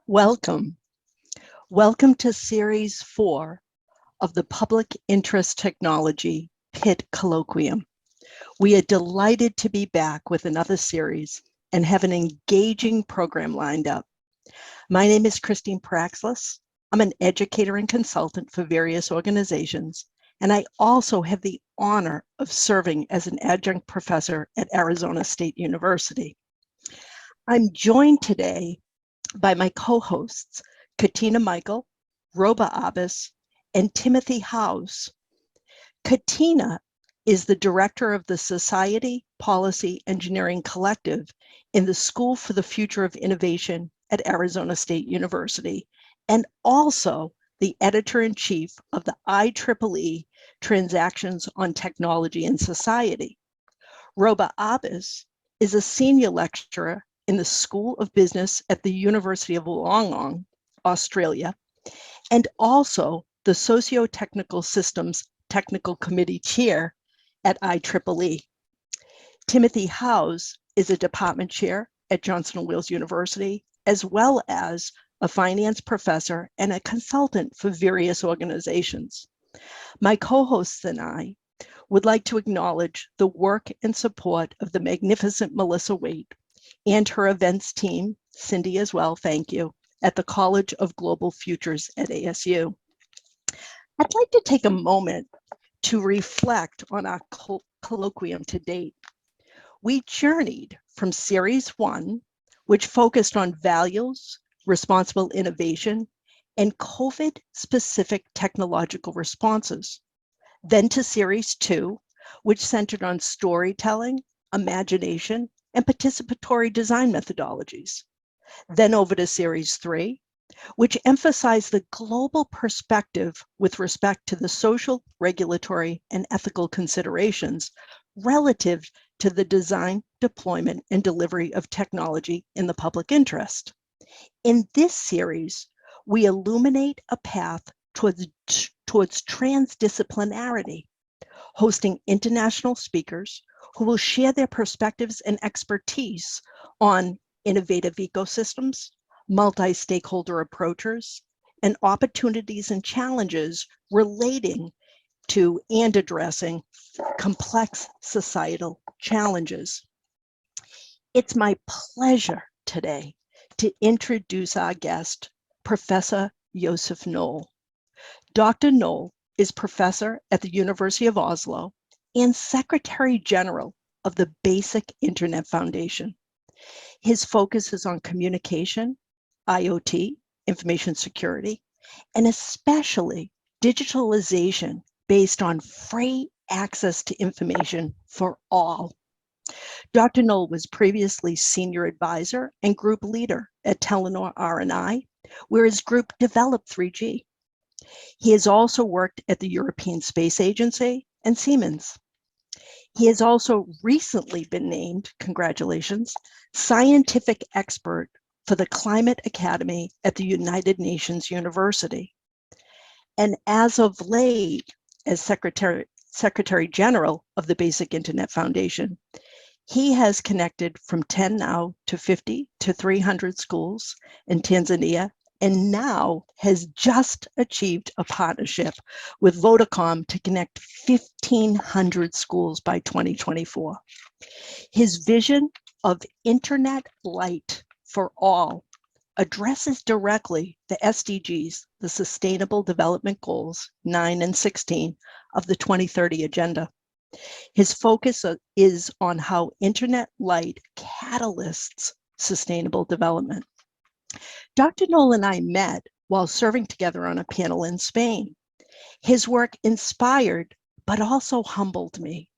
Welcome. Welcome to Series 4 of the Public Interest Technology PIT Colloquium. We are delighted to be back with another series and have an engaging program lined up. My name is Christine Praxlis. I'm an educator and consultant for various organizations, and I also have the honor of serving as an adjunct professor at Arizona State University. I'm joined today by my co-hosts, Katina Michael, Roba Abbas, and Timothy House. Katina is the director of the Society Policy Engineering Collective in the School for the Future of Innovation at Arizona State University, and also the editor-in-chief of the IEEE Transactions on Technology and Society. Roba Abbas is a senior lecturer in the School of Business at the University of Wollongong, Australia, and also the Socio-Technical Systems Technical Committee Chair at IEEE. Timothy House is a department chair at Johnson & Wales University, as well as a finance professor and a consultant for various organizations. My co-hosts and I would like to acknowledge the work and support of the magnificent Melissa Waite and her events team, Cindy as well, thank you, at the College of Global Futures at ASU. I'd like to take a moment to reflect on our colloquium to date. We journeyed from Series 1, which focused on values, responsible innovation, and COVID-specific technological responses, then to Series 2, which centered on storytelling, imagination, and participatory design methodologies. Then over to Series 3, which emphasized the global perspective with respect to the social, regulatory, and ethical considerations relative to the design, deployment, and delivery of technology in the public interest. In this series, we illuminate a path towards transdisciplinarity, hosting international speakers who will share their perspectives and expertise on innovative ecosystems, multi-stakeholder approaches, and opportunities and challenges relating to and addressing complex societal challenges. It's my pleasure today to introduce our guest, Professor Josef Noll. Dr. Noll is professor at the University of Oslo and Secretary General of the Basic Internet Foundation. His focus is on communication, IoT, information security, and especially digitalization based on free access to information for all. Dr. Noll was previously senior advisor and group leader at Telenor R&I, where his group developed 3G. He has also worked at the European Space Agency and SIEMENS. He has also recently been named, congratulations, scientific expert for the Climate Academy at the United Nations University. And as of late, as Secretary General of the Basic Internet Foundation, he has connected from 10 now to 50 to 300 schools in Tanzania, and now has just achieved a partnership with Vodacom to connect 1,500 schools by 2024. His vision of Internet Lite for all addresses directly the SDGs, the Sustainable Development Goals 9 and 16 of the 2030 Agenda. His focus is on how Internet Lite catalysts sustainable development. Dr. Noll and I met while serving together on a panel in Spain. His work inspired, but also humbled me.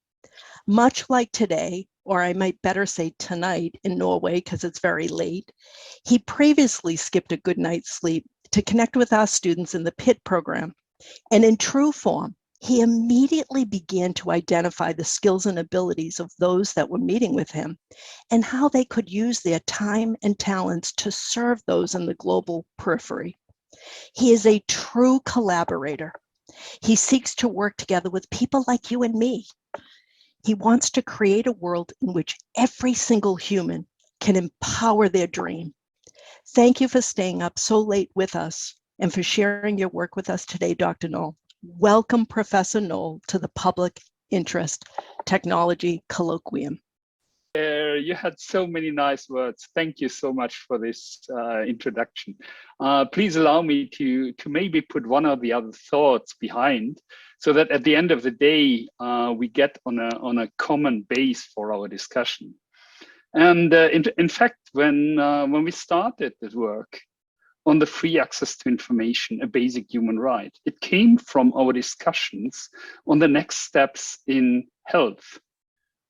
Much like today, or I might better say tonight in Norway because it's very late, he previously skipped a good night's sleep to connect with our students in the PIT program. And in true form, he immediately began to identify the skills and abilities of those that were meeting with him and how they could use their time and talents to serve those in the global periphery. He is a true collaborator. He seeks to work together with people like you and me. He wants to create a world in which every single human can empower their dream. Thank you for staying up so late with us and for sharing your work with us today, Dr. Noll. Welcome, Professor Noll, to the Public Interest Technology Colloquium. You had so many nice words. Thank you so much for this introduction. Please allow me to maybe put one or the other thoughts behind, so that at the end of the day, we get on a common base for our discussion. And in fact, when we started this work on the free access to information, a basic human right, it came from our discussions on the next steps in health.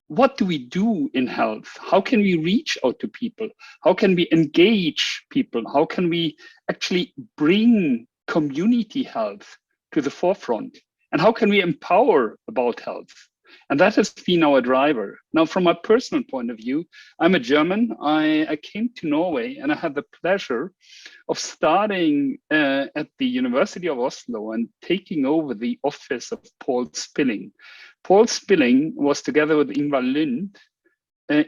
What do we do in health? How can we reach out to people? How can we engage people? How can we actually bring community health to the forefront? And how can we empower about health? And that has been our driver. Now, from my personal point of view, I'm a German. I came to Norway and I had the pleasure of starting at the University of Oslo and taking over the office of Paul Spilling. Paul Spilling was, together with Ingvar Lund,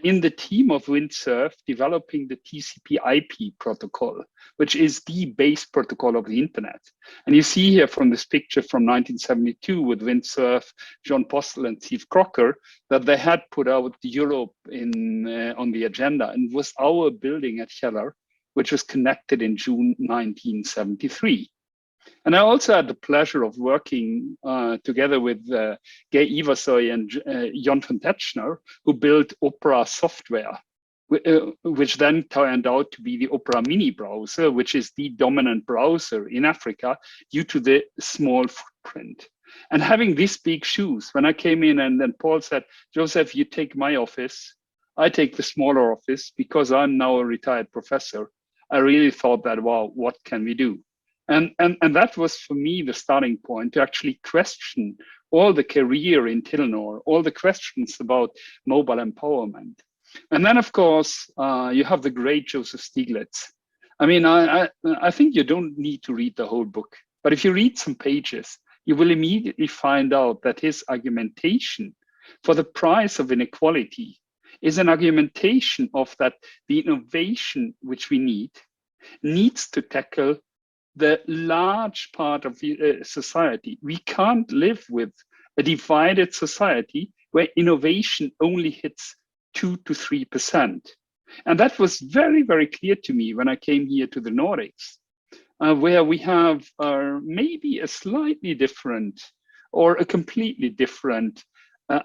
in the team of Windsurf developing the TCP/IP protocol, which is the base protocol of the internet. And you see here from this picture from 1972 with Windsurf, John Postel and Steve Crocker, that they had put out Europe on the agenda, and was our building at Kjeller, which was connected in June 1973. And I also had the pleasure of working together with Geir Ivarsøy and Jon van Tetschner, who built Opera software, which then turned out to be the Opera Mini browser, which is the dominant browser in Africa due to the small footprint. And having these big shoes, when I came in and then Paul said, Josef, you take my office, I take the smaller office, because I'm now a retired professor, I really thought that, wow, what can we do? And that was for me the starting point to actually question all the career in Telenor, all the questions about mobile empowerment. And then, of course, you have the great Joseph Stiglitz. I mean, I think you don't need to read the whole book, but if you read some pages, you will immediately find out that his argumentation for the price of inequality is an argumentation of that the innovation which we needs to tackle the large part of the society. We can't live with a divided society where innovation only hits 2 to 3%. And that was very, very clear to me when I came here to the Nordics, where we have maybe a slightly different or a completely different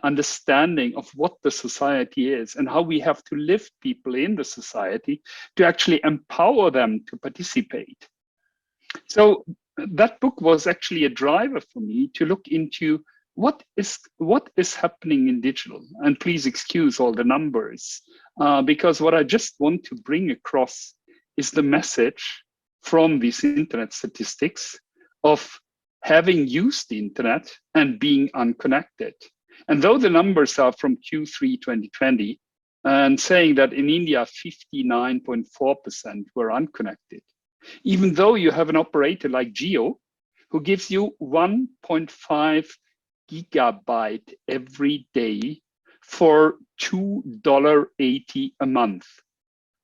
understanding of what the society is and how we have to lift people in the society to actually empower them to participate. So that book was actually a driver for me to look into what is happening in digital. And please excuse all the numbers, because what I just want to bring across is the message from these internet statistics of having used the internet and being unconnected. And though the numbers are from Q3 2020 and saying that in India, 59.4% were unconnected, even though you have an operator like Jio, who gives you 1.5 gigabyte every day for $2.80 a month.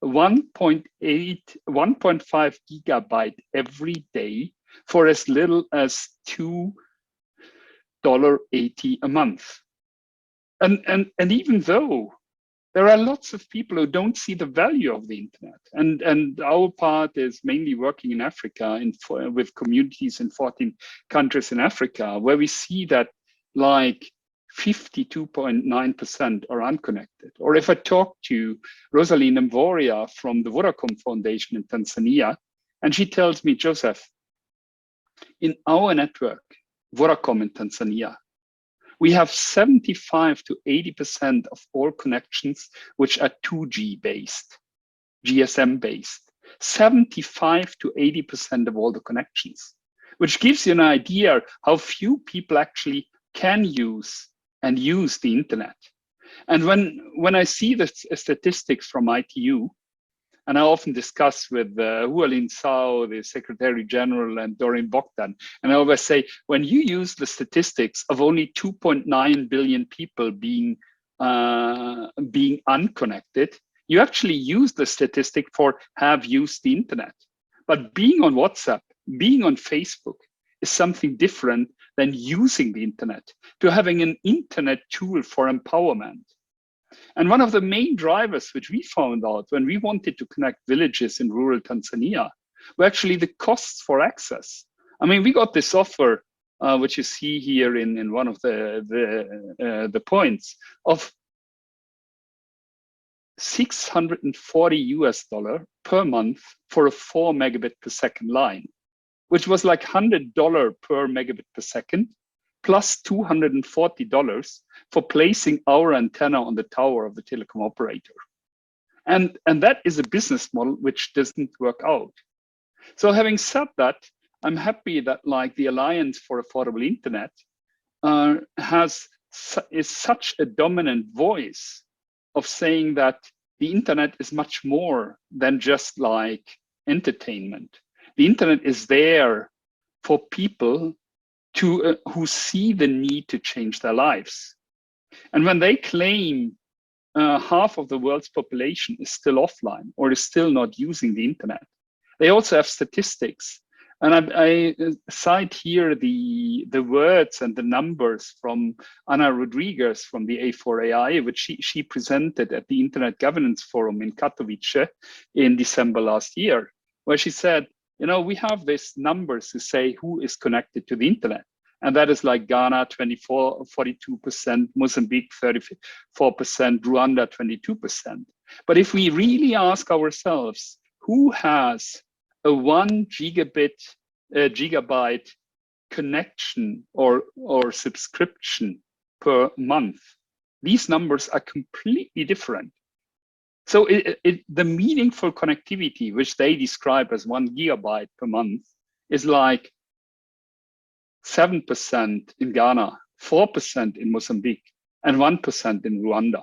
1.5 gigabyte every day for as little as $2.80 a month. And even though there are lots of people who don't see the value of the internet, and our part is mainly working in Africa with communities in 14 countries in Africa, where we see that like 52.9% are unconnected. Or if I talk to Rosaline Mvoria from the Vodacom Foundation in Tanzania, and she tells me, Joseph, in our network, Vodacom in Tanzania, we have 75 to 80% of all connections which are 2G based, GSM based. 75 to 80% of all the connections, which gives you an idea how few people actually can use the internet. And when I see the statistics from ITU, and I often discuss with Hualin Sao, the Secretary General, and Doreen Bogdan, and I always say, when you use the statistics of only 2.9 billion people being unconnected, You actually use the statistic for have used the internet. But being on WhatsApp, being on Facebook is something different than using the internet, to having an internet tool for empowerment. And one of the main drivers which we found out when we wanted to connect villages in rural Tanzania were actually the costs for access. I mean, we got this offer, which you see here in one of the points, of $640 per month for a 4 megabit per second line, which was like $100 per megabit per second, plus $240 for placing our antenna on the tower of the telecom operator. And that is a business model which doesn't work out. So having said that, I'm happy that like the Alliance for Affordable Internet is such a dominant voice of saying that the internet is much more than just like entertainment. The internet is there for people to who see the need to change their lives. And when they claim half of the world's population is still offline or is still not using the internet, they also have statistics. And I cite here the words and the numbers from Ana Rodriguez from the A4AI, which she presented at the Internet Governance Forum in Katowice in December last year, where she said, you know, we have these numbers to say who is connected to the internet. And that is like Ghana, 42%, Mozambique, 34%, Rwanda, 22%. But if we really ask ourselves, who has a 1 gigabyte connection or subscription per month, these numbers are completely different. So the meaningful connectivity, which they describe as 1 gigabyte per month, is like 7% in Ghana, 4% in Mozambique, and 1% in Rwanda.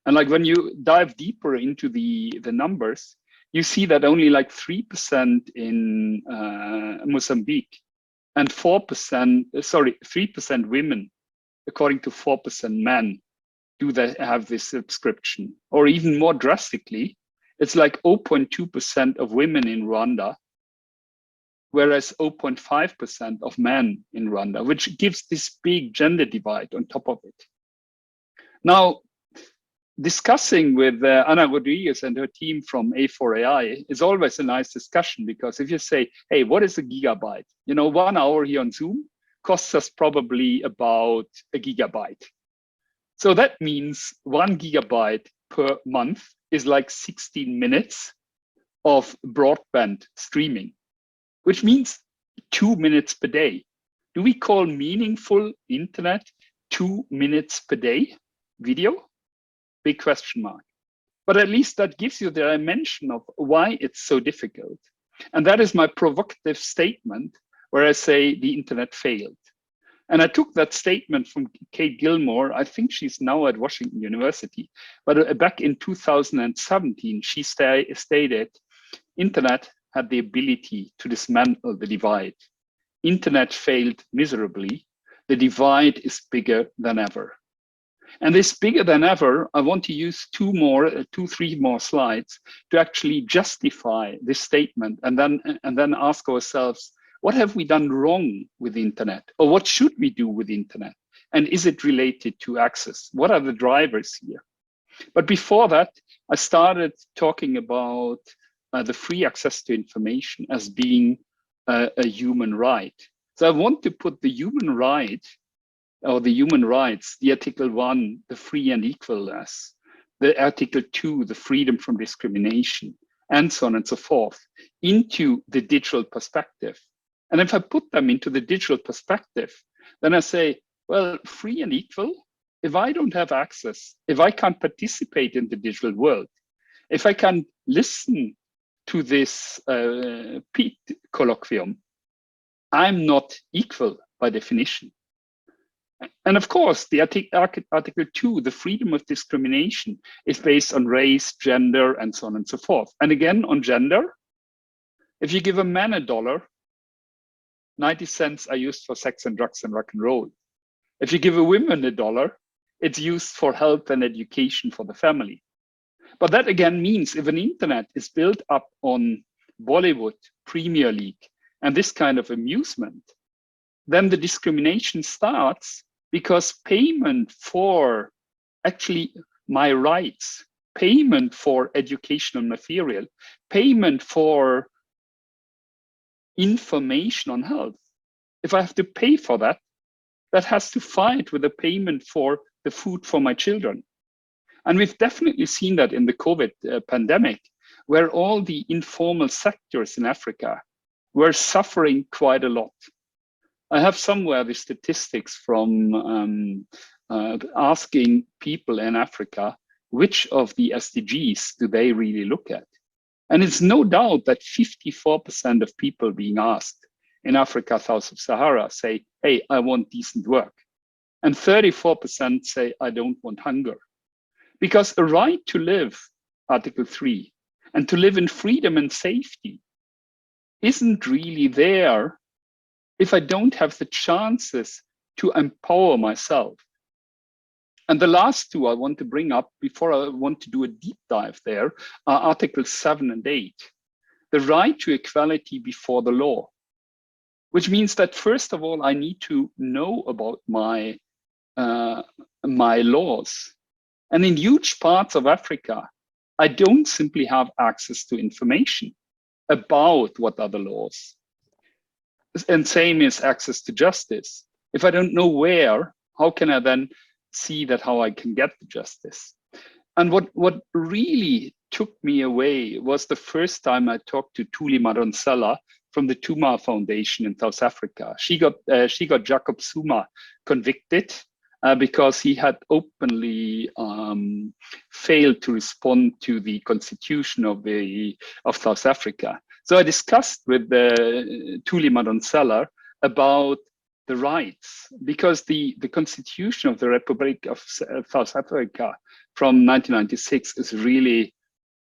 And like when you dive deeper into the numbers, you see that only like 3% in Mozambique and 3% women, according to 4% men, do they have this subscription. Or even more drastically, it's like 0.2% of women in Rwanda, whereas 0.5% of men in Rwanda, which gives this big gender divide on top of it. Now, discussing with Ana Rodriguez and her team from A4AI is always a nice discussion, because if you say, hey, what is a gigabyte? You know, 1 hour here on Zoom costs us probably about a gigabyte. So that means 1 gigabyte per month is like 16 minutes of broadband streaming, which means 2 minutes per day. Do we call meaningful internet 2 minutes per day video? Big question mark. But at least that gives you the dimension of why it's so difficult. And that is my provocative statement where I say the internet failed. And I took that statement from Kate Gilmore. I think she's now at Washington University. But back in 2017, she stated, internet had the ability to dismantle the divide. Internet failed miserably. The divide is bigger than ever. And this bigger than ever, I want to use three more slides to actually justify this statement, and then ask ourselves, what have we done wrong with the internet? Or what should we do with the internet? And is it related to access? What are the drivers here? But before that, I started talking about the free access to information as being a human right. So I want to put the human right, or the human rights, the Article 1, the free and equalness, the Article 2, the freedom from discrimination, and so on and so forth, into the digital perspective. And if I put them into the digital perspective, then I say, well, free and equal, if I don't have access, if I can't participate in the digital world, if I can listen to this PEAT colloquium, I'm not equal by definition. And of course, the Article 2, the freedom of discrimination, is based on race, gender, and so on and so forth. And again, on gender, if you give a man $1, 90 cents are used for sex and drugs and rock and roll. If you give a woman $1, it's used for health and education for the family. But that again means if an internet is built up on Bollywood, Premier League, and this kind of amusement, then the discrimination starts, because payment for actually my rights, payment for educational material, payment for information on health, if I have to pay for that, that has to fight with the payment for the food for my children. And we've definitely seen that in the COVID pandemic, where all the informal sectors in Africa were suffering quite a lot. I have somewhere the statistics from asking people in Africa, which of the SDGs do they really look at? And it's no doubt that 54% of people being asked in Africa south of Sahara say, hey, I want decent work. And 34% say, I don't want hunger. Because a right to live, Article 3, and to live in freedom and safety isn't really there if I don't have the chances to empower myself. And the last two I want to bring up before I want to do a deep dive there are Articles 7 and 8, the right to equality before the law, which means that first of all, I need to know about my laws. And in huge parts of Africa, I don't simply have access to information about what are the laws. And same is access to justice. If I don't know where, how can I then see that how I can get the justice? And what really took me away was the first time I talked to Thuli Madonsela from the Tuma Foundation in South Africa. She got Jacob Zuma convicted because he had openly failed to respond to the constitution of South Africa. So I discussed with Thuli Madonsela about the rights, because the constitution of the Republic of South Africa from 1996 is really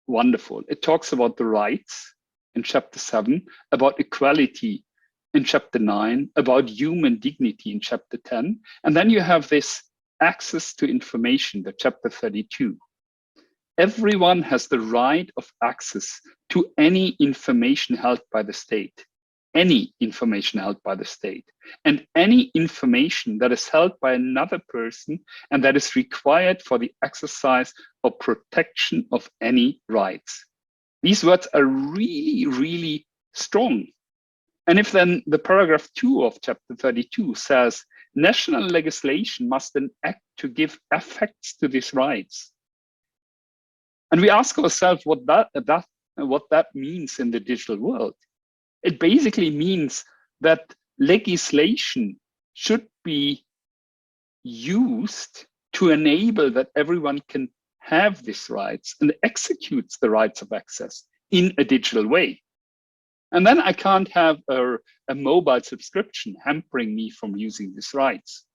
wonderful. It talks about the rights in chapter 7, about equality in chapter 9, about human dignity in chapter 10. And then you have this access to information, the chapter 32. Everyone has the right of access to any information held by the state, any information held by the state, and any information that is held by another person and that is required for the exercise or protection of any rights. These words are really, really strong. And if then the paragraph 2 of chapter 32 says, national legislation must then act to give effects to these rights. And we ask ourselves what that means in the digital world. It basically means that legislation should be used to enable that everyone can have these rights and executes the rights of access in a digital way. And then I can't have a mobile subscription hampering me from using these rights.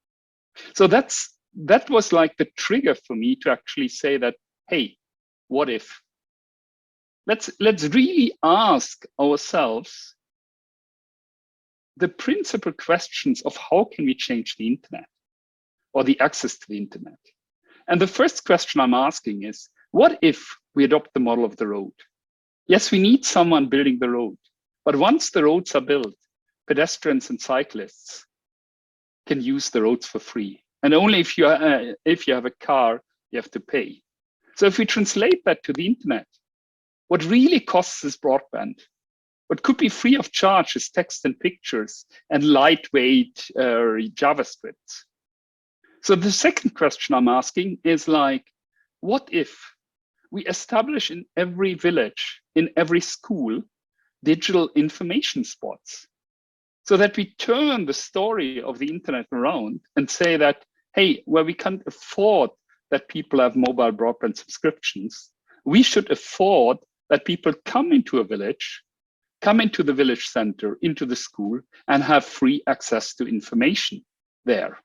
So that was like the trigger for me to actually say that, hey, what if? Let's really ask ourselves the principal questions of how can we change the internet or the access to the internet. And the first question I'm asking is, what if we adopt the model of the road? Yes, we need someone building the road, but once the roads are built, pedestrians and cyclists can use the roads for free. And only if you have a car, you have to pay. So if we translate that to the internet, what really costs is broadband. What could be free of charge is text and pictures and lightweight JavaScript. So the second question I'm asking is like, what if we establish in every village, in every school, digital information spots, so that we turn the story of the internet around and say that, hey, where we can't afford that people have mobile broadband subscriptions, we should afford that people come into a village, come into the village center, into the school, and have free access to information there.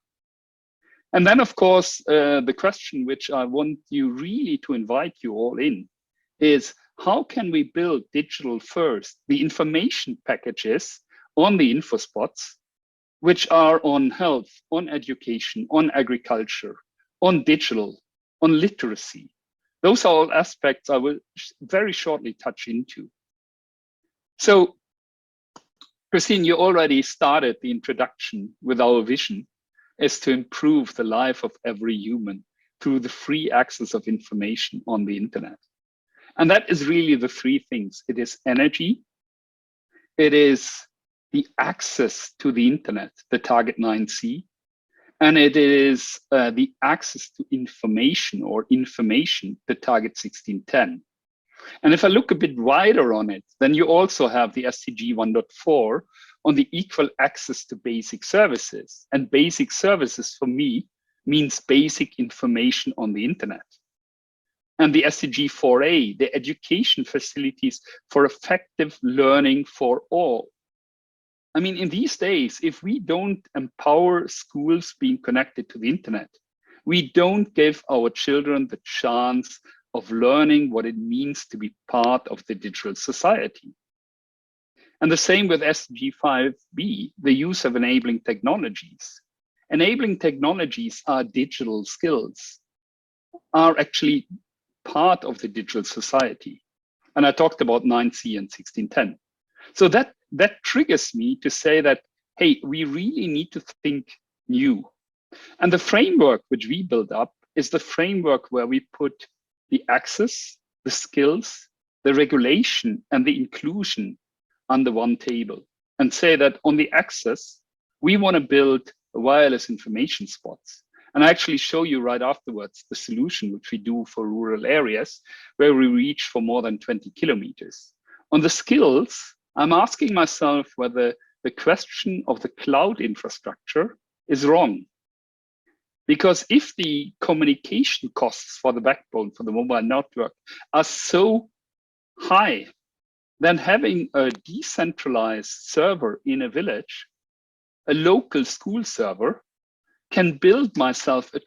And then, of course, the question which I want you really to invite you all in is, how can we build digital first, the information packages on the info spots, which are on health, on education, on agriculture, on digital, on literacy, Those are all aspects I will very shortly touch into. So, Christine, you already started the introduction with our vision is to improve the life of every human through the free access of information on the internet. And that is really the three things. It is energy, it is the access to the internet, the target 9C, and it is the access to information or information, the target 1610. And if I look a bit wider on it, then you also have the SDG 1.4 on the equal access to basic services. And basic services for me means basic information on the internet. And the SDG 4A, the education facilities for effective learning for all. I mean, in these days, if we don't empower schools being connected to the internet, we don't give our children the chance of learning what it means to be part of the digital society. And the same with SDG 5B, the use of enabling technologies. Enabling technologies are digital skills, are actually part of the digital society. And I talked about 9C and 1610. So that triggers me to say that, hey, we really need to think new. And the framework which we build up is the framework where we put the access, the skills, the regulation, and the inclusion under one table and say that on the access, we want to build wireless information spots. And I actually show you right afterwards the solution which we do for rural areas where we reach for more than 20 kilometers. On the skills, I'm asking myself whether the question of the cloud infrastructure is wrong. Because if the communication costs for the backbone, for the mobile network are so high, then having a decentralized server in a village, a local school server, can build myself a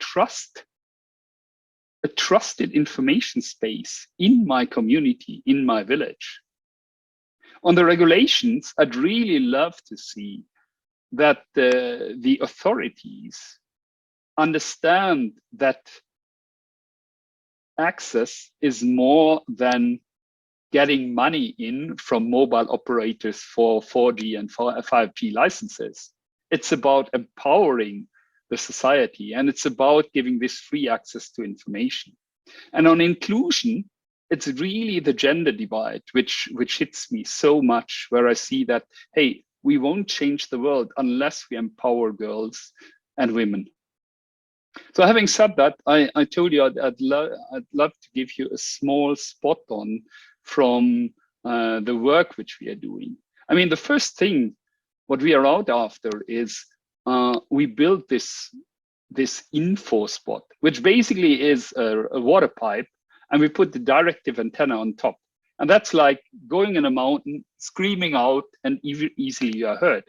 trusted information space in my community, in my village. On the regulations, I'd really love to see that the authorities understand that access is more than getting money in from mobile operators for 4G and 5G licenses. It's about empowering the society, and it's about giving this free access to information. And on inclusion, it's really the gender divide which hits me so much, where I see that, hey, we won't change the world unless we empower girls and women. So having said that, I told you I'd love to give you a small spot on from the work which we are doing. I mean, the first thing what we are out after is we built this info spot, which basically is a water pipe, and we put the directive antenna on top. And that's like going in a mountain, screaming out, and easily you are heard.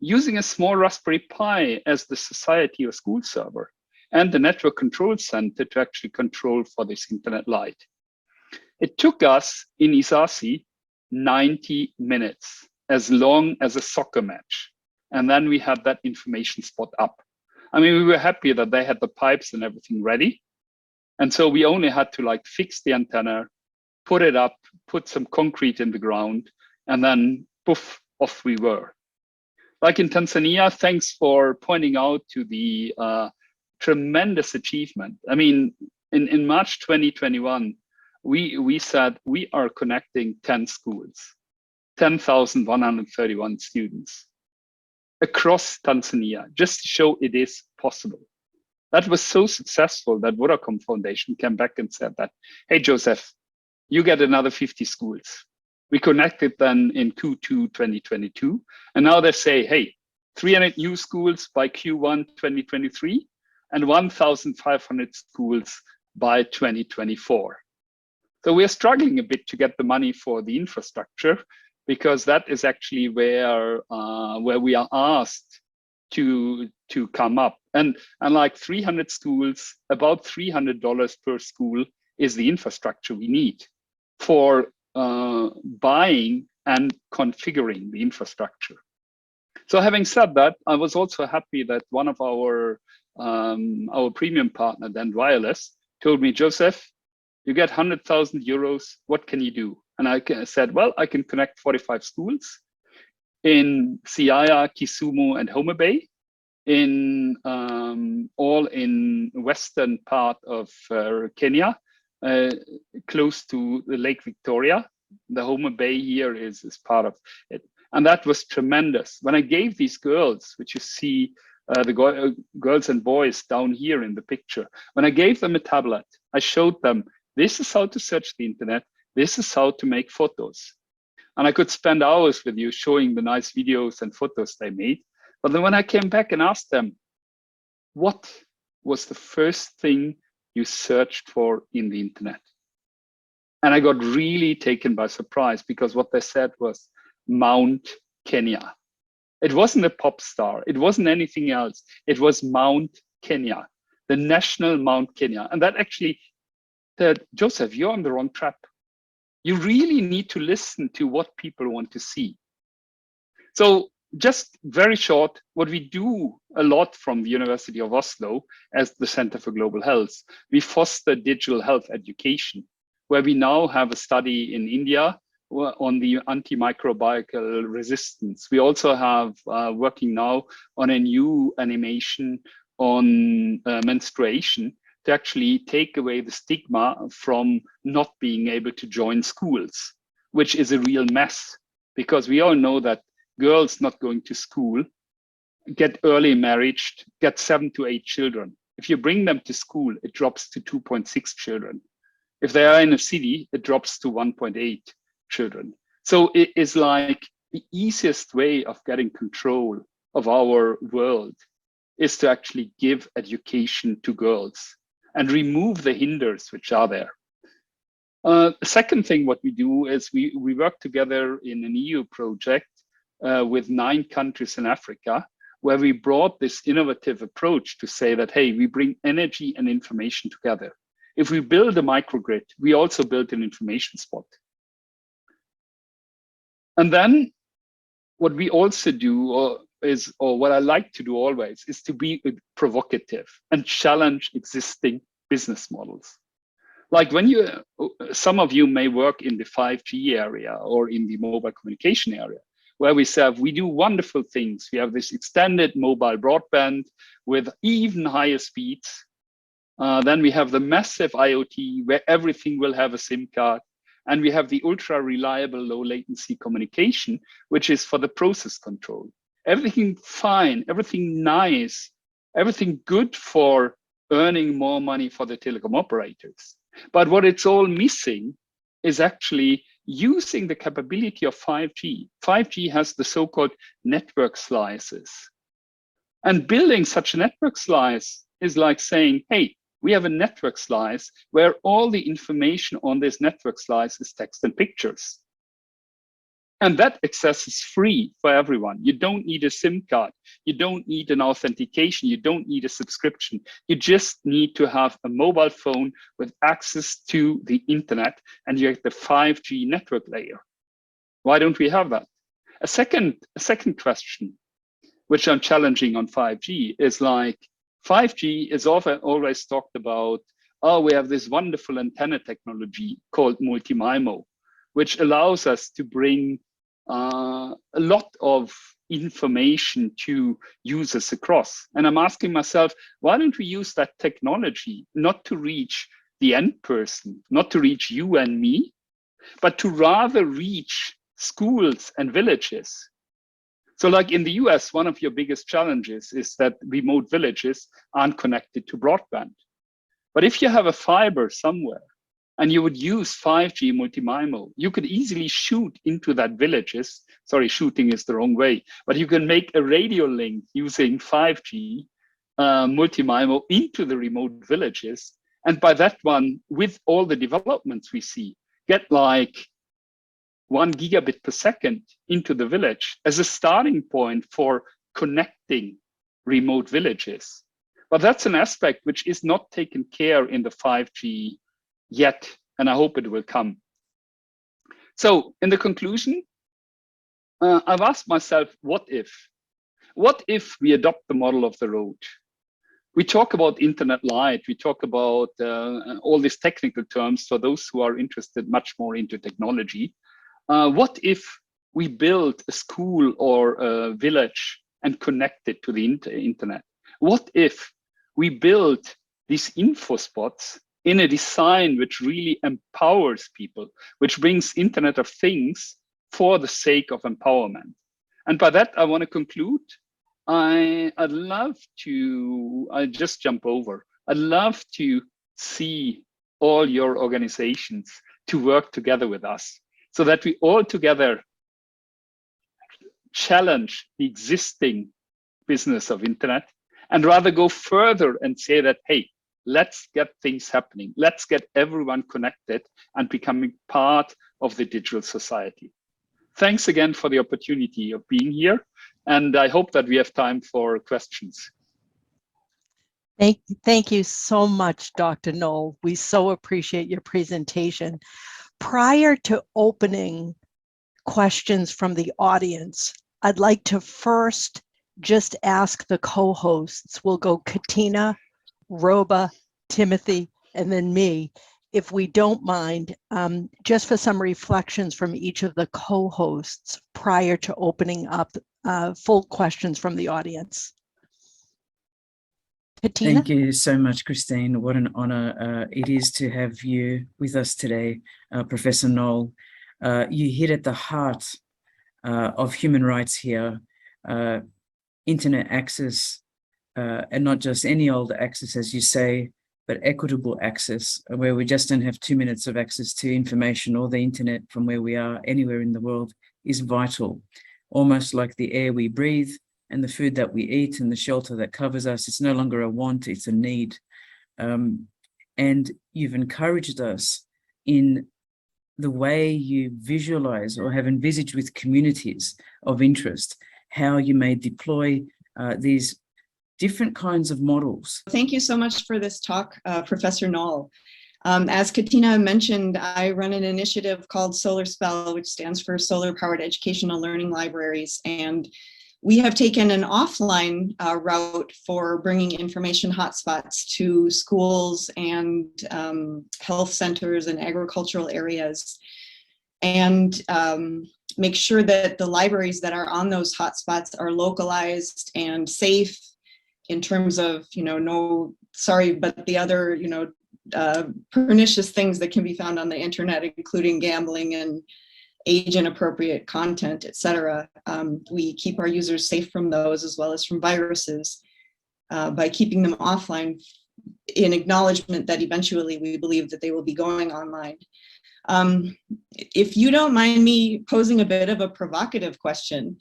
Using a small Raspberry Pi as the society or school server and the network control center to actually control for this Internet Lite. It took us in Isasi 90 minutes, as long as a soccer match. And then we had that information spot up. I mean, we were happy that they had the pipes and everything ready. And so we only had to like fix the antenna, put it up, put some concrete in the ground, and then poof, off we were. Like in Tanzania, thanks for pointing out to the tremendous achievement. I mean, in March 2021, we said we are connecting 10 schools, 10,131 students across Tanzania, just to show it is possible. That was so successful that Vodacom Foundation came back and said that, hey, Josef, you get another 50 schools. We connected then in Q2 2022. And now they say, hey, 300 new schools by Q1 2023 and 1,500 schools by 2024. So we are struggling a bit to get the money for the infrastructure, because that is actually where we are asked to come up. And like 300 schools, about $300 per school is the infrastructure we need for buying and configuring the infrastructure. So having said that, I was also happy that one of our premium partner, then Wireless, told me, Josef, You get 100,000 euros. What can you do? And I said, well, I can connect 45 schools in Siaya, Kisumu, and Homa Bay, in all in western part of Kenya, close to the Lake Victoria. The Homa Bay here is part of it. And that was tremendous. When I gave these girls, which you see girls and boys down here in the picture, when I gave them a tablet, I showed them, this is how to search the internet. This is how to make photos. And I could spend hours with you showing the nice videos and photos they made. But then when I came back and asked them, what was the first thing you searched for in the internet? And I got really taken by surprise, because what they said was Mount Kenya. It wasn't a pop star. It wasn't anything else. It was Mount Kenya, the national Mount Kenya. And that actually said, Josef, you're on the wrong track. You really need to listen to what people want to see. So just very short, what we do a lot from the University of Oslo as the Center for Global Health, we foster digital health education, where we now have a study in India on the antimicrobial resistance. We also have working now on a new animation on menstruation to actually take away the stigma from not being able to join schools, which is a real mess, because we all know that girls not going to school get early married, get 7 to 8 children. If you bring them to school, it drops to 2.6 children. If they are in a city, it drops to 1.8 children. So it is like the easiest way of getting control of our world is to actually give education to girls and remove the hinders which are there. The second thing what we do is we work together in an EU project with 9 countries in Africa, where we brought this innovative approach to say that, hey, we bring energy and information together. If we build a microgrid, we also build an information spot. And then what we also do or what I like to do always is to be provocative and challenge existing business models. Like when some of you may work in the 5G area or in the mobile communication area, where we say we do wonderful things. We have this extended mobile broadband with even higher speeds. Then we have the massive IoT where everything will have a SIM card. And we have the ultra reliable low latency communication, which is for the process control. Everything fine, everything nice, everything good for earning more money for the telecom operators. But what it's all missing is actually using the capability of 5G. 5G has the so-called network slices. And building such a network slice is like saying, hey, we have a network slice where all the information on this network slice is text and pictures. And that access is free for everyone. You don't need a SIM card. You don't need an authentication. You don't need a subscription. You just need to have a mobile phone with access to the internet, and you have the 5G network layer. Why don't we have that? A second question, which I'm challenging on 5G, is like 5G is often always talked about, oh, we have this wonderful antenna technology called multi-MIMO, which allows us to bring a lot of information to users across. And I'm asking myself, why don't we use that technology not to reach the end person, not to reach you and me, but to rather reach schools and villages? So like in the US, one of your biggest challenges is that remote villages aren't connected to broadband. But if you have a fiber somewhere and you would use 5G multi-MIMO, you could easily shoot into that villages. Sorry, shooting is the wrong way, but you can make a radio link using 5G multi-MIMO into the remote villages. And by that one, with all the developments we see, get like 1 gigabit per second into the village as a starting point for connecting remote villages. But that's an aspect which is not taken care in the 5G yet, and I hope it will come. So in the conclusion, I've asked myself, what if? What if we adopt the model of the road? we talk about Internet Lite, we talk about all these technical terms for those who are interested much more into technology. What if we build a school or a village and connect it to the internet? What if we build these info spots in a design which really empowers people, which brings Internet of Things for the sake of empowerment? And by that, I want to conclude. I'd love to, I just jump over. I'd love to see all your organizations to work together with us so that we all together challenge the existing business of internet and rather go further and say that, hey, let's get things happening. Let's get everyone connected and becoming part of the digital society. Thanks again for the opportunity of being here. And I hope that we have time for questions. Thank you so much, Dr. Noll. We so appreciate your presentation. Prior to opening questions from the audience, I'd like to first just ask the co-hosts. We'll go Katina, Roba, Timothy, and then me, if we don't mind, just for some reflections from each of the co-hosts prior to opening up full questions from the audience. Katina? Thank you so much, Christine. What an honor it is to have you with us today, Professor Noll. You hit at the heart of human rights here, internet access, and not just any old access, as you say, but equitable access, where we just don't have 2 minutes of access to information or the internet from where we are anywhere in the world, is vital. Almost like the air we breathe and the food that we eat and the shelter that covers us. It's no longer a want, it's a need. And you've encouraged us in the way you visualize or have envisaged with communities of interest, how you may deploy these different kinds of models. Thank you so much for this talk, Professor Noll. As Katina mentioned, I run an initiative called Solar Spell, which stands for Solar Powered Educational Learning Libraries. And we have taken an offline route for bringing information hotspots to schools and health centers and agricultural areas, and make sure that the libraries that are on those hotspots are localized and safe in terms of, no, sorry, but the other, pernicious things that can be found on the internet, including gambling and age inappropriate content, etc. We keep our users safe from those as well as from viruses by keeping them offline in acknowledgement that eventually we believe that they will be going online. If you don't mind me posing a bit of a provocative question,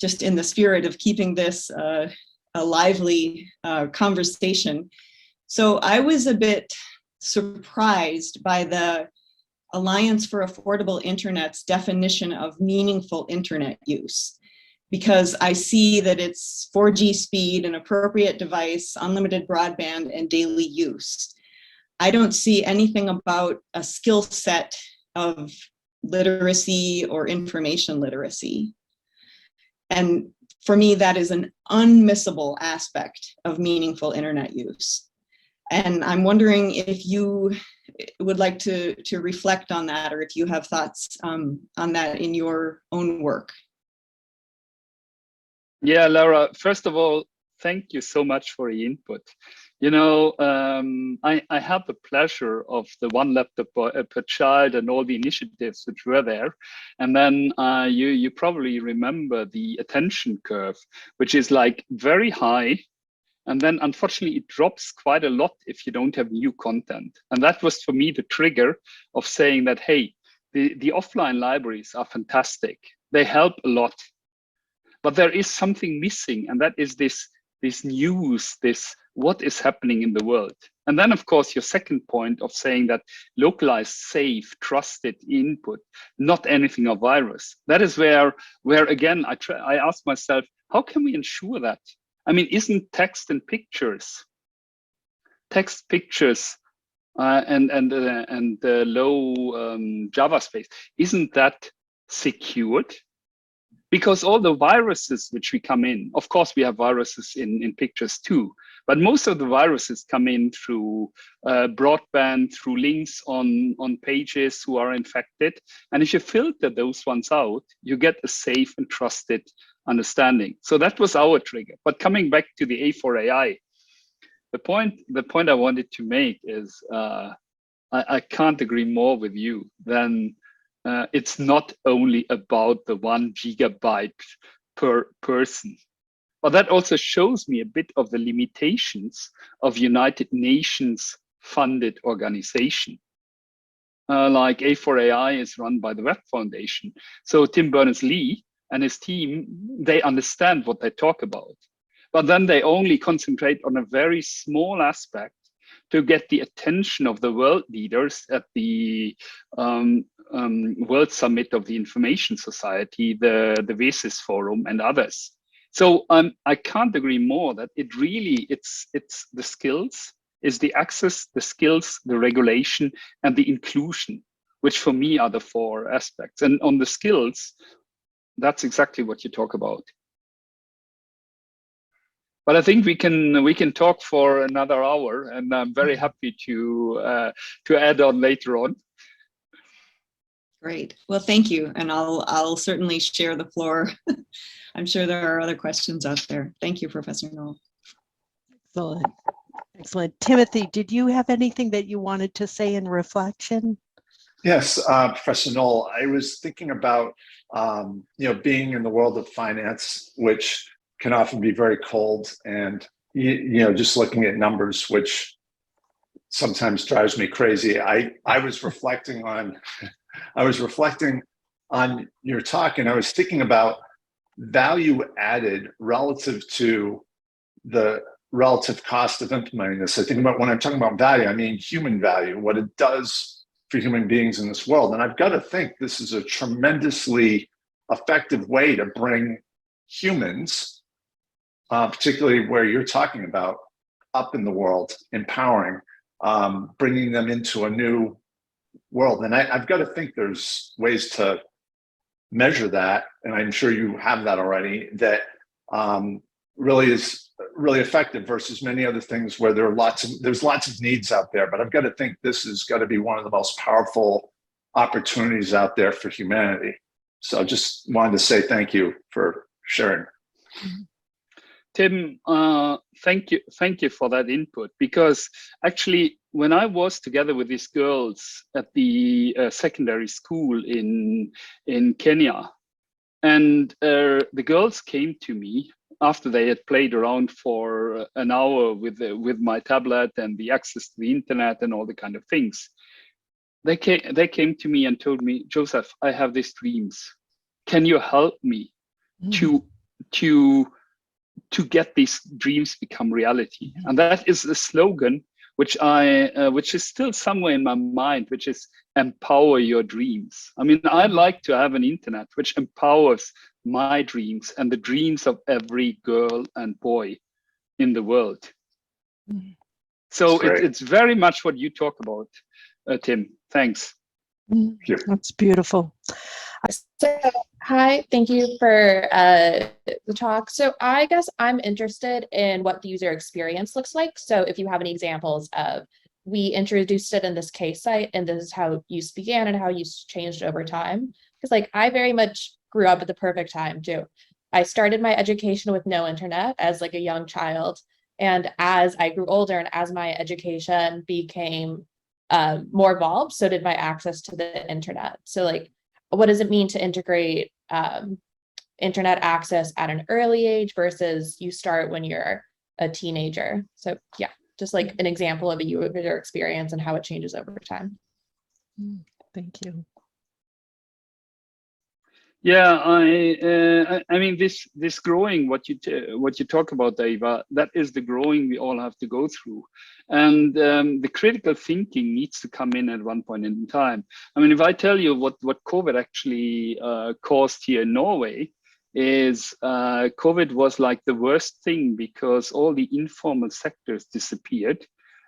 just in the spirit of keeping this a lively conversation. So I was a bit surprised by the Alliance for Affordable Internet's definition of meaningful internet use, because I see that it's 4G speed, an appropriate device, unlimited broadband, and daily use. I don't see anything about a skill set of literacy or information literacy. And for me, that is an unmissable aspect of meaningful internet use. And I'm wondering if you would like to reflect on that, or if you have thoughts on that in your own work. Yeah, Laura, first of all, thank you so much for the input. I had the pleasure of the one laptop per child and all the initiatives which were there. And then you probably remember the attention curve, which is like very high. And then unfortunately, it drops quite a lot if you don't have new content. And that was for me the trigger of saying that, hey, the offline libraries are fantastic. They help a lot. But there is something missing, and that is this news, this what is happening in the world. And then, of course, your second point of saying that localized, safe, trusted input, not anything of virus. That is where again, I ask myself, how can we ensure that? I mean, isn't text, pictures, and low Java space, isn't that secured? because all the viruses which we come in, of course, we have viruses in pictures too, but most of the viruses come in through broadband, through links on pages who are infected. And if you filter those ones out, you get a safe and trusted understanding. So that was our trigger. But coming back to the A4AI, the point I wanted to make is I can't agree more with you than it's not only about the 1 gigabyte per person, but that also shows me a bit of the limitations of United Nations funded organization. Like A4AI is run by the Web Foundation. So Tim Berners-Lee and his team, they understand what they talk about, but then they only concentrate on a very small aspect to get the attention of the world leaders at the World Summit of the Information Society, the WSIS Forum, and others. So I can't agree more that it really, it's the skills, is the access, the skills, the regulation, and the inclusion, which for me are the 4 aspects. And on the skills, that's exactly what you talk about. But I think we can talk for another hour, and I'm very happy to add on later on. Great. Well, thank you, and I'll certainly share the floor. I'm sure there are other questions out there. Thank you, Professor Noll. Excellent. Excellent. Timothy, did you have anything that you wanted to say in reflection? Yes, Professor Noll, I was thinking about being in the world of finance, which can often be very cold, and just looking at numbers, which sometimes drives me crazy. I was reflecting on your talk, and I was thinking about value added relative to the relative cost of implementing this. I think about, when I'm talking about value, I mean human value, what it does for human beings in this world. And I've got to think this is a tremendously effective way to bring humans, particularly where you're talking about, up in the world, empowering, bringing them into a new world. And I've got to think there's ways to measure that, and I'm sure you have that already, that really is really effective versus many other things where there's lots of needs out there. But I've got to think this has got to be one of the most powerful opportunities out there for humanity. So just wanted to say thank you for sharing. Tim, thank you for that input, because actually when I was together with these girls at the secondary school in Kenya, and the girls came to me after they had played around for an hour with my tablet and the access to the internet and all the kind of things. They came to me and told me, Josef, I have these dreams. Can you help me to get these dreams become reality? And that is a slogan which is still somewhere in my mind, which is empower your dreams. I mean, I'd like to have an internet which empowers my dreams and the dreams of every girl and boy in the world. So it's very much what you talk about, Tim. Thanks. That's beautiful. So, hi, thank you for the talk. So I guess I'm interested in what the user experience looks like. So if you have any examples of, we introduced it in this case site, and this is how use began and how use changed over time. Because like I very much grew up at the perfect time too. I started my education with no internet as like a young child. And as I grew older and as my education became more evolved, so did my access to the internet. So like, what does it mean to integrate internet access at an early age versus you start when you're a teenager? So yeah, just like an example of a user experience and how it changes over time. Thank you. Yeah, I mean this growing, what you talk about, Eva, that is the growing we all have to go through, and the critical thinking needs to come in at one point in time. I mean, if I tell you what COVID actually caused here in Norway, is COVID was like the worst thing because all the informal sectors disappeared.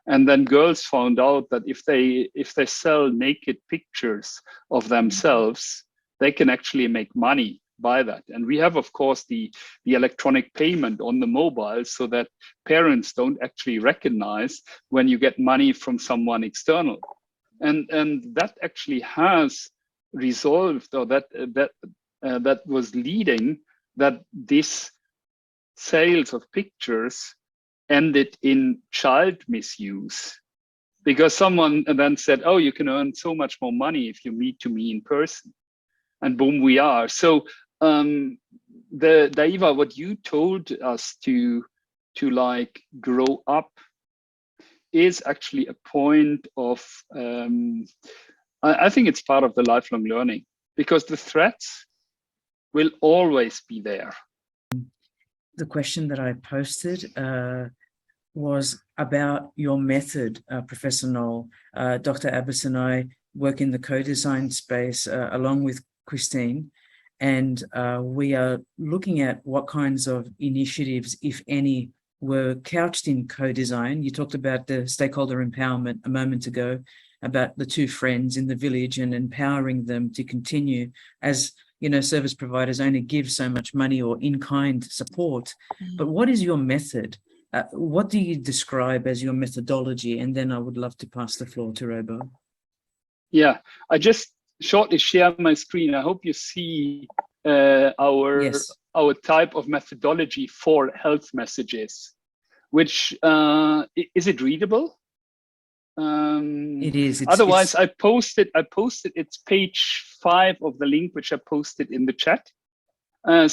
And then girls found out that if they sell naked pictures of themselves, they can actually make money by that. And we have, of course, the electronic payment on the mobile, so that parents don't actually recognize when you get money from someone external. And that actually has resolved, or that was leading that this sales of pictures ended in child misuse, because someone then said, oh, you can earn so much more money if you meet to me in person, and boom, we are. So Daiva, what you told us to like grow up is actually a point of I think it's part of the lifelong learning, because the threats will always be there. The question that I posted was about your method, Professor Noll. Dr. Abbas and I work in the co-design space along with Christine, and we are looking at what kinds of initiatives, if any, were couched in co-design. You talked about the stakeholder empowerment a moment ago, about the two friends in the village and empowering them to continue. As you know, service providers only give so much money or in-kind support. But what is your method? What do you describe as your methodology? And then I would love to pass the floor to Robo. Yeah, I just shortly share my screen. I hope you see our type of methodology for health messages, which is it readable? It is. Otherwise, I posted. It's page 5 of the link, which I posted in the chat. And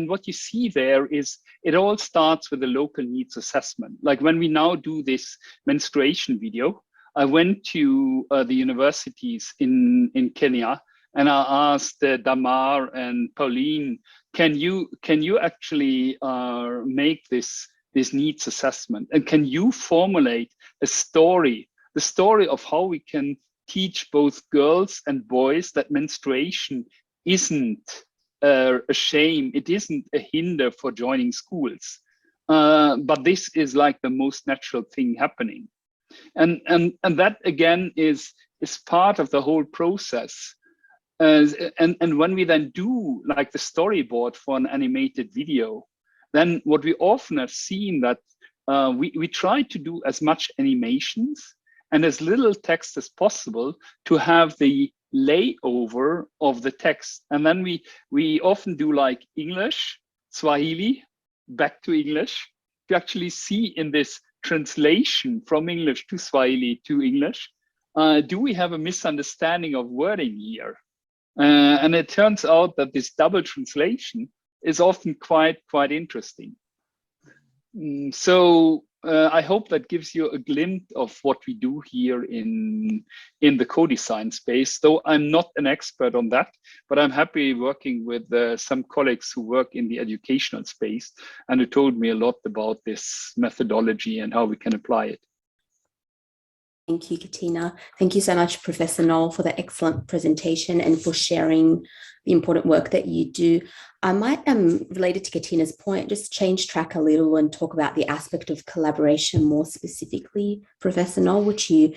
what you see there is it all starts with a local needs assessment. Like when we now do this menstruation video, I went to the universities in Kenya, and I asked Damar and Pauline, can you actually make this needs assessment, and can you formulate a story, the story of how we can teach both girls and boys that menstruation isn't a shame, it isn't a hinder for joining schools, but this is like the most natural thing happening, and that again is part of the whole process. And when we then do like the storyboard for an animated video, then what we often have seen that we try to do as much animations and as little text as possible to have the layover of the text. And then we often do like English, Swahili, back to English, to actually see in this translation from English to Swahili to English, do we have a misunderstanding of wording here? And it turns out that this double translation is often quite interesting. So I hope that gives you a glimpse of what we do here in the co-design space, though I'm not an expert on that, but I'm happy working with some colleagues who work in the educational space and who told me a lot about this methodology and how we can apply it. Thank you, Katina. Thank you so much, Professor Noll, for the excellent presentation and for sharing the important work that you do. I might, related to Katina's point, just change track a little and talk about the aspect of collaboration more specifically, Professor Noll, which you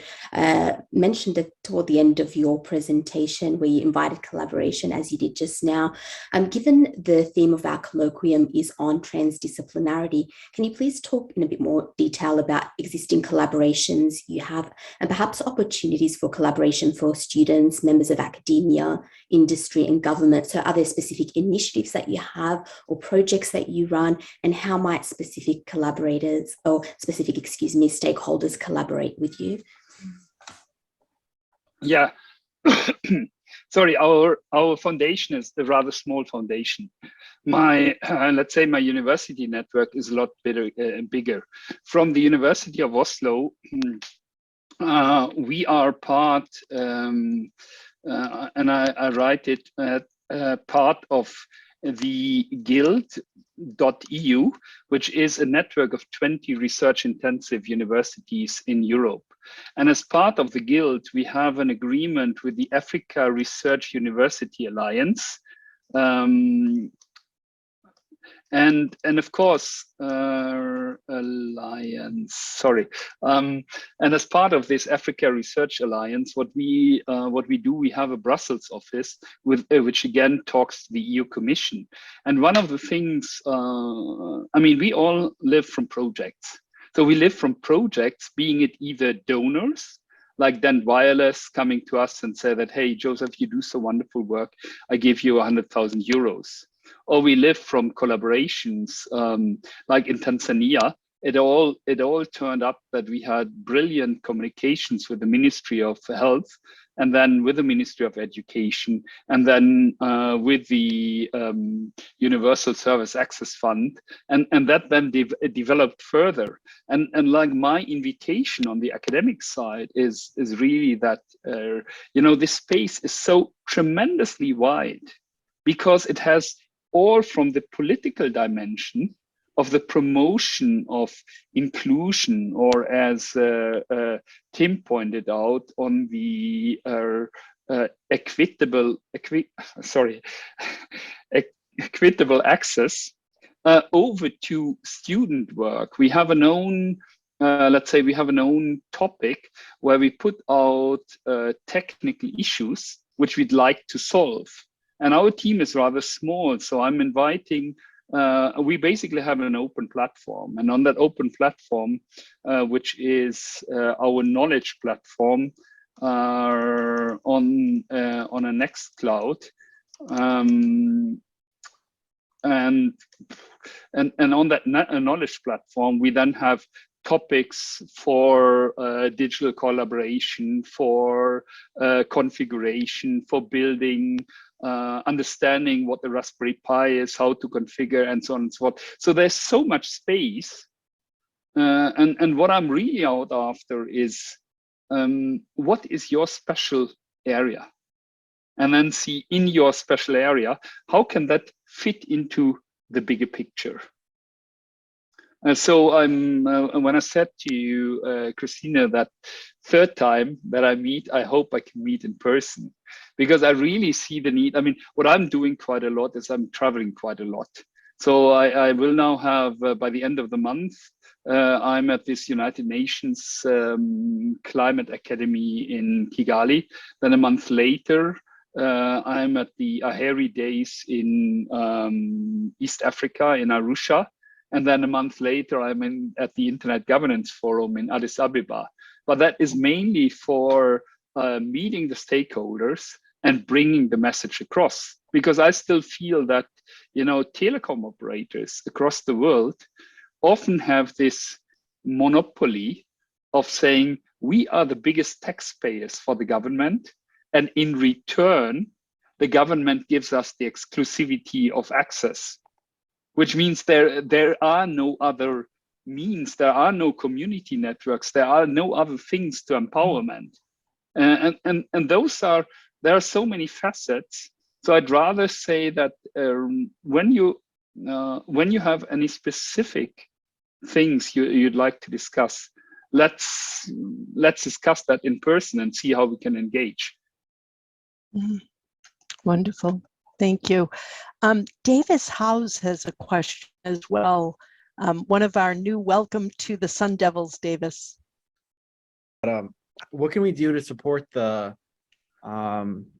mentioned toward the end of your presentation, where you invited collaboration, as you did just now. Given the theme of our colloquium is on transdisciplinarity, can you please talk in a bit more detail about existing collaborations you have, and perhaps opportunities for collaboration for students, members of academia, industry and government? So are there specific initiatives that you have or projects that you run, and how might specific collaborators or specific, stakeholders collaborate with you? Yeah, sorry, our foundation is a rather small foundation. My, let's say my university network is a lot bigger. From the University of Oslo, we are part, and I write it, part of the guild.eu, which is a network of 20 research-intensive universities in Europe. And as part of the guild, we have an agreement with the Africa Research University Alliance. And of course, Alliance, sorry. And as part of this Africa Research Alliance, what we do, we have a Brussels office with which again talks to the EU Commission. And one of the things, I mean, we all live from projects. So we live from projects, being it either donors, like then Wireless coming to us and say that, hey, Joseph, you do so wonderful work. I give you 100,000 euros. Or we live from collaborations, like in Tanzania. It all turned up that we had brilliant communications with the Ministry of Health, and then with the Ministry of Education, and then with the Universal Service Access Fund, and that then developed further. And like my invitation on the academic side is really that you know, this space is so tremendously wide, because it has all from the political dimension of the promotion of inclusion, or as Tim pointed out, on the equitable access over to student work. We have an own, let's say we have an own topic where we put out technical issues which we'd like to solve. And our team is rather small, so I'm inviting, we basically have an open platform. And on that open platform, which is our knowledge platform on a Nextcloud, and on that knowledge platform, we then have topics for digital collaboration, for configuration, for building, understanding what the Raspberry Pi is, how to configure, and so on and so forth. So there's so much space. And what I'm really out after is, what is your special area? And then see in your special area, how can that fit into the bigger picture? So when I said to you, Christina, that third time that I meet, I hope I can meet in person, because I really see the need. I mean, what I'm doing quite a lot is I'm traveling quite a lot. So I will now have, by the end of the month, I'm at this United Nations Climate Academy in Kigali. Then a month later, I'm at the Aheri Days in East Africa, in Arusha. And then a month later, I'm at the Internet Governance Forum in Addis Ababa. But that is mainly for meeting the stakeholders and bringing the message across. Because I still feel that, you know, telecom operators across the world often have this monopoly of saying, we are the biggest taxpayers for the government. And in return, the government gives us the exclusivity of access, which means there are no other means, there are no community networks, there are no other things to empowerment. And those are, there are so many facets. So I'd rather say that when you have any specific things you'd like to discuss, let's discuss that in person and see how we can engage. Wonderful. Thank you. Davis House has a question as well. One of our new welcome to the Sun Devils, Davis. What can we do to support the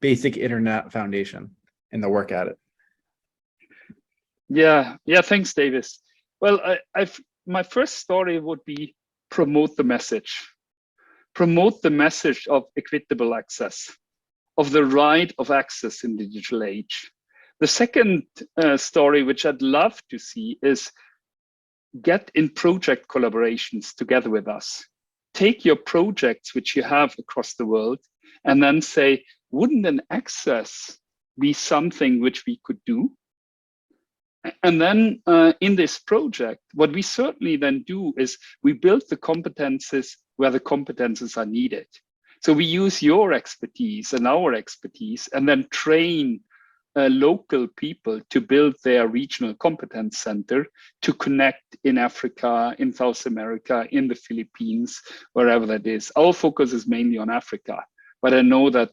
basic internet foundation and the work at it? Yeah, thanks, Davis. Well, my first story would be promote the message. Promote the message of equitable access, of the right of access in the digital age. The second story, which I'd love to see, is get in project collaborations together with us. Take your projects, which you have across the world, and then say, wouldn't an access be something which we could do? And then in this project, what we certainly then do is we build the competences where the competences are needed. So we use your expertise and our expertise, and then train local people to build their regional competence center to connect in Africa, in South America, in the Philippines, wherever that is. Our focus is mainly on Africa, But I know that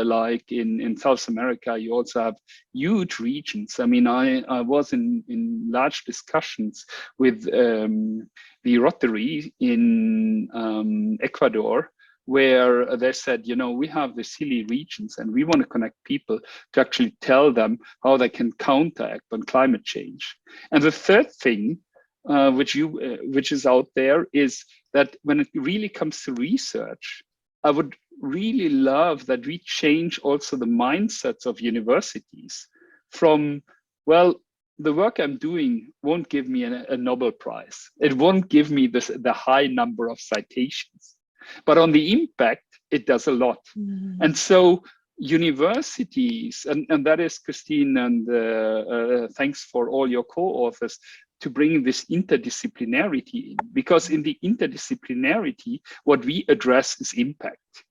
like in South America, you also have huge regions. I mean, I was in large discussions with the Rotary in Ecuador, where they said, you know, we have the hilly regions and we want to connect people to actually tell them how they can counteract on climate change. And the third thing, which is out there, is that when it really comes to research, I would really love that we change also the mindsets of universities from, well, the work I'm doing won't give me a Nobel Prize. It won't give me the high number of citations, but on the impact, it does a lot. Mm-hmm. And so universities, and that is Christine, and thanks for all your co-authors, to bring this interdisciplinarity in, because in the interdisciplinarity, what we address is impact.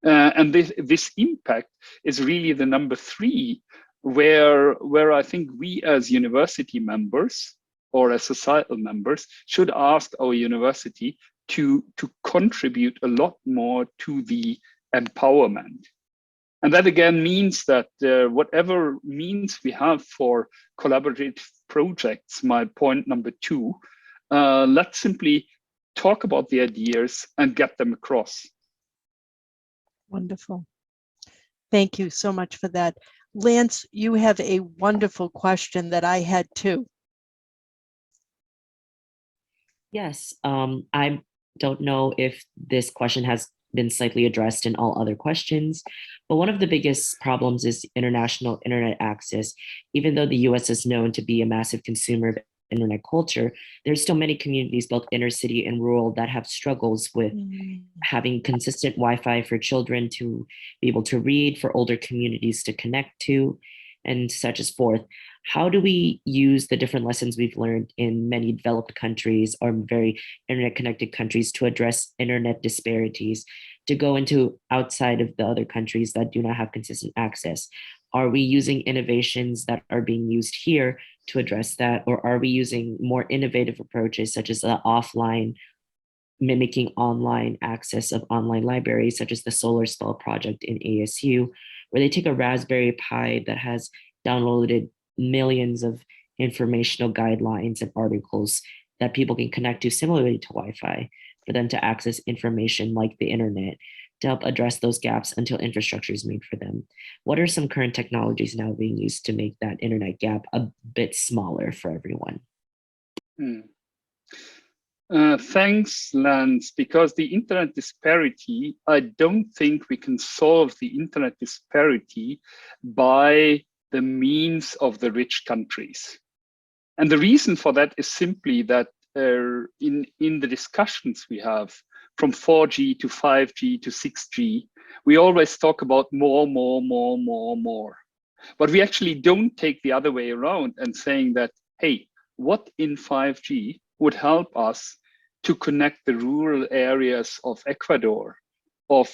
And this impact is really the number 3, where I think we as university members or as societal members should ask our university to contribute a lot more to the empowerment. And that again means that whatever means we have for collaborative projects, my point number 2, let's simply talk about the ideas and get them across. Wonderful. Thank you so much for that. Lance, you have a wonderful question that I had too. Yes, I don't know if this question has been slightly addressed in all other questions, but one of the biggest problems is international internet access. Even though the US is known to be a massive consumer of internet culture, there's still many communities, both inner city and rural, that have struggles with having consistent Wi-Fi for children to be able to read, for older communities to connect to, and such as forth. How do we use the different lessons we've learned in many developed countries or very internet connected countries to address internet disparities, to go into outside of the other countries that do not have consistent access? Are we using innovations that are being used here to address that? Or are we using more innovative approaches such as the offline, mimicking online access of online libraries, such as the Solar Spell project in ASU, where they take a Raspberry Pi that has downloaded millions of informational guidelines and articles that people can connect to similarly to Wi-Fi for them to access information like the internet, to help address those gaps until infrastructure is made for them? What are some current technologies now being used to make that internet gap a bit smaller for everyone? Thanks, Lance, because the internet disparity, I don't think we can solve the internet disparity by the means of the rich countries. And the reason for that is simply that in the discussions we have from 4G to 5G to 6G, we always talk about more. But we actually don't take the other way around and saying that, hey, what in 5G would help us to connect the rural areas of Ecuador, of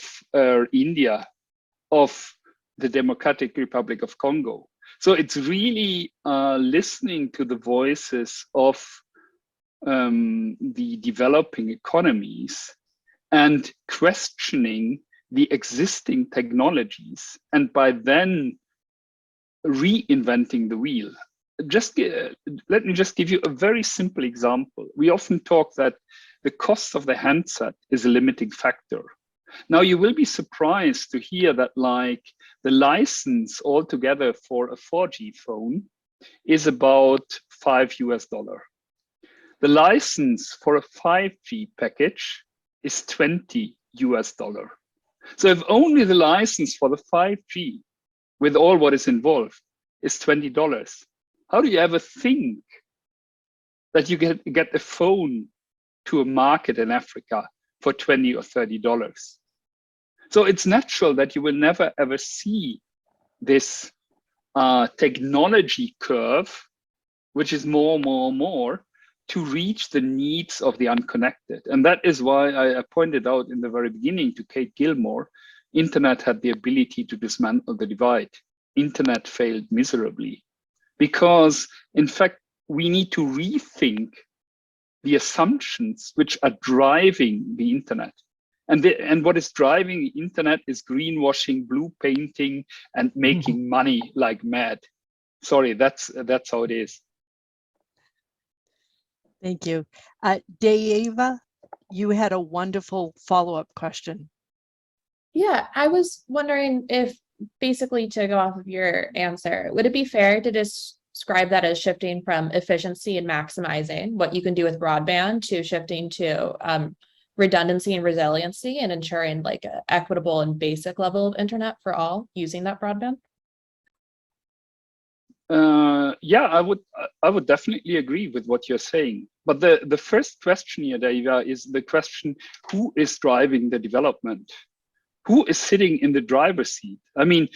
India, of the Democratic Republic of Congo? So it's really listening to the voices of the developing economies and questioning the existing technologies, and by then reinventing the wheel. Let me just give you a very simple example. We often talk that the cost of the handset is a limiting factor. Now you will be surprised to hear that like the license altogether for a 4G phone is about $5. The license for a 5G package is $20. So if only the license for the 5G with all what is involved is $20, how do you ever think that you get a phone to a market in Africa for $20 or $30? So it's natural that you will never ever see this technology curve, which is more to reach the needs of the unconnected. And that is why I pointed out in the very beginning to Kate Gilmore, internet had the ability to dismantle the divide. Internet failed miserably because, in fact, we need to rethink the assumptions which are driving the internet. And what is driving the internet is greenwashing, blue painting, and making money like mad. Sorry, that's how it is. Thank you. Deiva, you had a wonderful follow-up question. Yeah, I was wondering if, basically to go off of your answer, would it be fair to describe that as shifting from efficiency and maximizing what you can do with broadband to shifting to redundancy and resiliency and ensuring like an equitable and basic level of internet for all using that broadband? Yeah, I would definitely agree with what you're saying. But the first question here, Deiva, is the question: who is driving the development? Who is sitting in the driver's seat? I mean,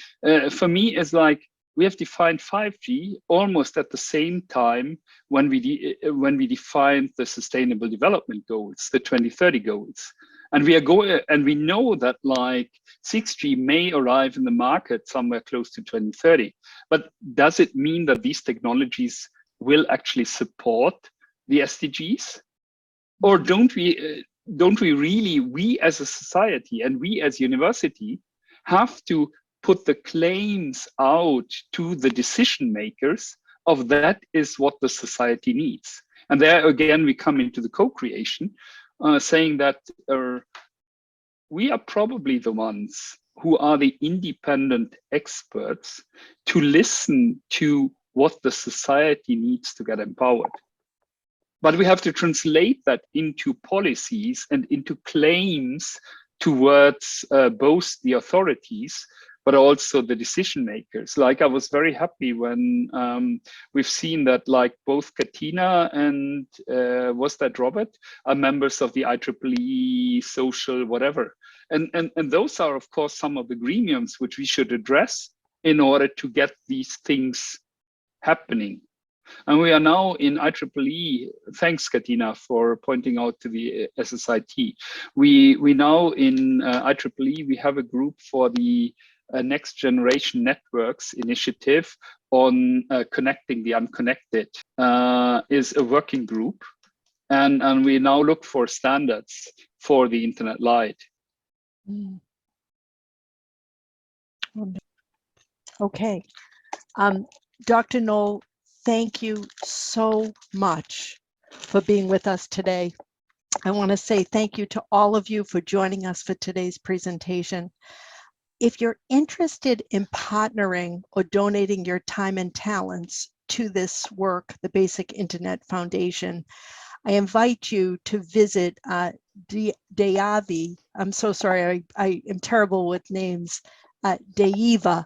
for me, it's like we have defined 5G almost at the same time when we defined the Sustainable Development Goals, the 2030 goals. And we know that like 6G may arrive in the market somewhere close to 2030. But does it mean that these technologies will actually support the SDGs? Or don't we really, we as a society and we as university, have to put the claims out to the decision makers of that is what the society needs? And there again, we come into the co-creation, saying that we are probably the ones who are the independent experts to listen to what the society needs to get empowered. But we have to translate that into policies and into claims towards both the authorities, but also the decision makers. Like I was very happy when we've seen that like both Katina and was that Robert are members of the IEEE social whatever. And those are of course some of the gremiums which we should address in order to get these things happening. And we are now in IEEE, thanks Katina for pointing out to the SSIT. We now in IEEE, we have a group for the Next Generation Networks initiative on connecting the unconnected, is a working group. And we now look for standards for the Internet Lite. Okay. Dr. Noll, thank you so much for being with us today. I want to say thank you to all of you for joining us for today's presentation. If you're interested in partnering or donating your time and talents to this work, the Basic Internet Foundation, I invite you to visit Deavi. I'm so sorry, I am terrible with names. Deiva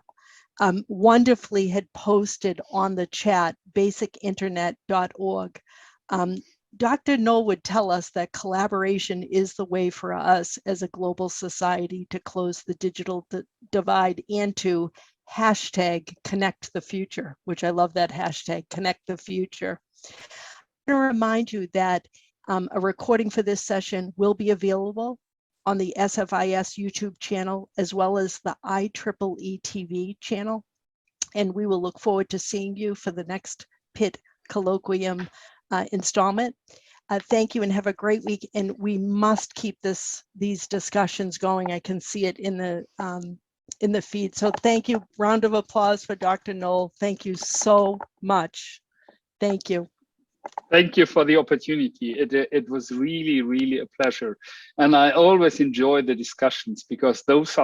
wonderfully had posted on the chat basicinternet.org. Dr. Noll would tell us that collaboration is the way for us as a global society to close the digital divide and to #connect the future, which I love that hashtag, connect the future. I'm going to remind you that a recording for this session will be available on the SFIS YouTube channel, as well as the IEEE TV channel. And we will look forward to seeing you for the next PIT Colloquium installment. Thank you and have a great week. And we must keep these discussions going. I can see it in the feed. So thank you. Round of applause for Dr. Noll. Thank you so much. Thank you. Thank you for the opportunity. It was really, really a pleasure. And I always enjoy the discussions because those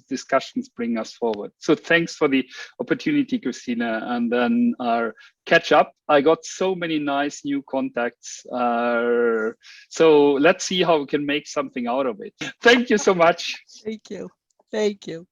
discussions bring us forward. So thanks for the opportunity, Christina. And then our catch up. I got so many nice new contacts. So let's see how we can make something out of it. Thank you so much. Thank you. Thank you.